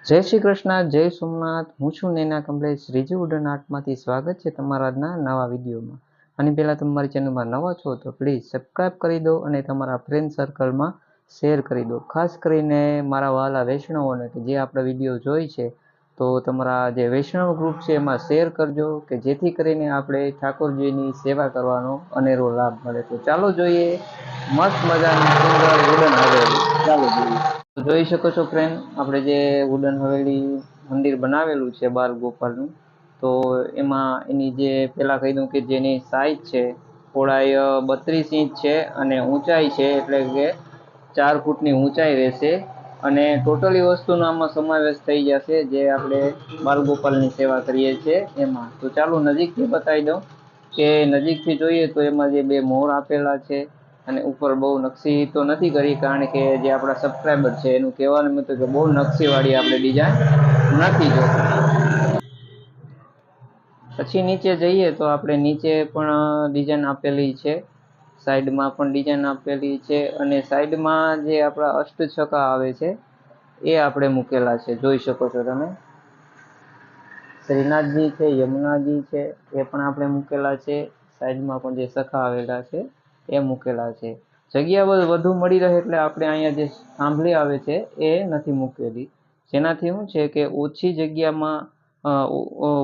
જય શ્રી કૃષ્ણ, જય સોમનાથ. હું છું નૈના કમ્પ્લેક્સ રીજી વુડન આર્ટમાંથી. સ્વાગત છે તમારા આજના નવા વિડીયોમાં. અને પહેલાં તમે મારી ચેનલમાં નવા છો તો પ્લીઝ સબસ્ક્રાઈબ કરી દો અને તમારા ફ્રેન્ડ સર્કલમાં શેર કરી દો. ખાસ કરીને મારા વહાલા વૈષ્ણવોને કે જે આપણા વિડીયો જોઈ છે, તો તમારા જે વૈષ્ણવ ગ્રુપ છે એમાં શેર કરજો કે જેથી કરીને આપણે ઠાકોરજીની સેવા કરવાનો અનેરો લાભ મળે. તો ચાલો જોઈએ મસ્ત મજાની સુંદર વુડન હવેલી. ચાલો જોઈએ. જોઈ શકો છો ફ્રેન્ડ, આપણે જે વુડન હવેલી મંદિર બનાવેલું છે બાલ ગોપાલનું, તો એમાં એની જે પેલા કહી દઉં કે જેની સાઈઝ છે પહોળાઈ 32 ઇંચ છે અને ઊંચાઈ છે એટલે કે 4 ફૂટની ઊંચાઈ રહેશે. અને ટોટલી વસ્તુનો આમાં સમાવેશ થઈ જશે જે આપણે બાલગોપાલની સેવા કરીએ છીએ એમાં. તો ચાલો નજીકથી બતાવી દઉં કે નજીકથી જોઈએ તો એમાં જે 2 મોર આપેલા છે અને ઉપર બહુ નકશી તો નથી કરી, કારણ કે જે આપણા સબસ્ક્રાઈબર છે એનું કહેવાનું મતલબ કે બહુ નકશીવાળી આપણે ડિઝાઇન નથી જોતા. પછી નીચે જઈએ તો આપણે નીચે પણ ડિઝાઇન આપેલી છે, સાઈડમાં પણ ડિઝાઇન આપેલી છે અને સાઈડમાં જે આપણા અષ્ટછકા આવે છે એ આપણે મૂકેલા છે. જોઈ શકો છો તમે. શ્રીનાથજી છે, યમુનાજી છે એ પણ આપણે મૂકેલા છે. સાઈડમાં પણ જે સખા આવેલા છે એ મૂકેલા છે. જગ્યા વધુ મળી રહે એટલે આપણે અહીંયા જે થાંભલી આવે છે એ નથી મૂકેલી, જેનાથી શું છે કે ઓછી જગ્યામાં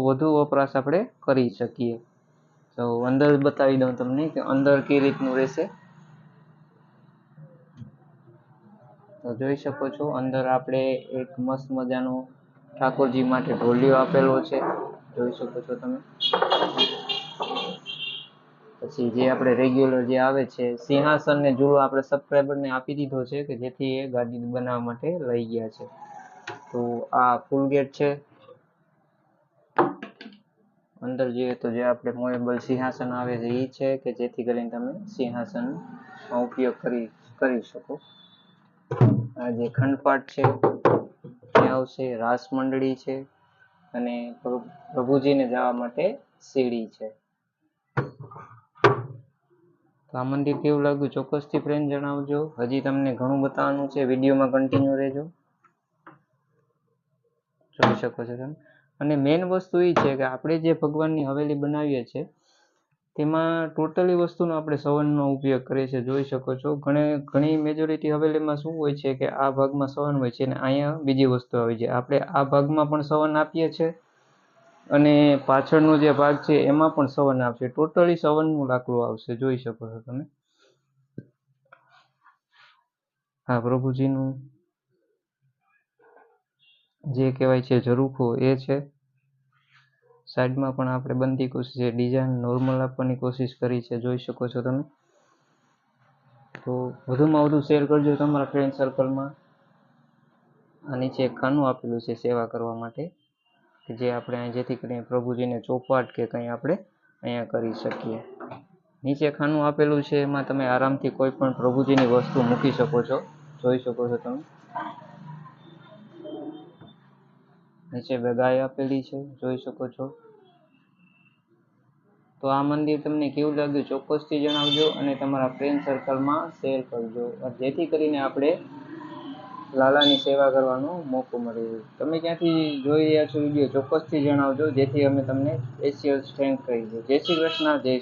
વધુ વપરાશ આપણે કરી શકીએ. તો અંદર બતાવી દઉં તમને કે અંદર કઈ રીતનું રહેશે. તો જોઈ શકો છો અંદર આપણે એક મસ્ત મજાનો ઠાકોરજી માટે ઢોલિયો આપેલો છે. જોઈ શકો છો તમે. પછી જે આપણે રેગ્યુલર જે આવે છે સિંહાસન ને ઝૂલો આપણે સબસ્ક્રાઈબરને આપી દીધો છે કે જેથી એ ગાદી બનાવવા માટે લઈ ગયા છે. તો આ ફૂલ ગેટ છે. અંદર જોઈએ તો જે આપણે મૂવેબલ સિંહાસન આવે છે એ છે કે જેથી કરીને તમે સિંહાસનનો ઉપયોગ કરી શકો. આ જે ખંડપાટ છે એ આવશે. રાસ મંડળી છે અને પ્રભુજીને જવા માટે સીડી છે. તો આ મંદિર કેવું લાગ્યું ચોક્કસથી ફ્રેન્ડ જણાવજો. હજી તમને ઘણું બતાવવાનું છે, વિડીયોમાં કન્ટિન્યુ રહેજો. જોઈ શકો છો તમે. અને મેઇન વસ્તુ એ છે કે આપણે જે ભગવાનની હવેલી બનાવીએ છીએ તેમાં ટોટલી વસ્તુનો આપણે સવનનો ઉપયોગ કરીએ છીએ. જોઈ શકો છો ઘણી મેજોરિટી હવેલીમાં શું હોય છે કે આ ભાગમાં સવન હોય છે અને અહીંયા બીજી વસ્તુ આવી જાય. આપણે આ ભાગમાં પણ સવન આપીએ છીએ અને પાછળનો જે ભાગ છે એમાં પણ સવન આવશે. ટોટલી સવનનું લાકડું આવશે. જોઈ શકો છો તમે. હા, પ્રભુજીનું જે કહેવાય છે ઝરૂખો એ છે. સાઈડમાં પણ આપણે બનતી કોશિશ ડિઝાઇન નોર્મલ આપવાની કોશિશ કરી છે. જોઈ શકો છો તમે. તો વધુમાં વધુ શેર કરજો તમારા ફ્રેન્ડ સર્કલમાં. આ નીચે એક ખાનું આપેલું છે સેવા કરવા માટે કે જે આપણે જેથી કરીને પ્રભુજીને ચોપાટ કે કંઈ આપણે અહીંયા કરી શકીએ. નીચે ખાનું આપેલું છે એમાં તમે આરામથી કોઈ પણ પ્રભુજીની વસ્તુ મૂકી શકો છો. જોઈ શકો છો તમે. નીચે 2 ગાય આપેલી છે. જોઈ શકો છો. તો આ મંદિર તમને કેવું લાગ્યું ચોક્કસથી જણાવજો અને તમારા ફ્રેન્ડ સર્કલમાં શેર કરજો જેથી કરીને આપણે લાલાની સેવા કરવાનો મોકો મળે. તમે ક્યાંથી જોઈ રહ્યા છો વિડીયો ચોક્કસથી જણાવજો જેથી અમે તમને સ્પેશિયલ થેન્ક કહીએ. જય શ્રી કૃષ્ણ, જય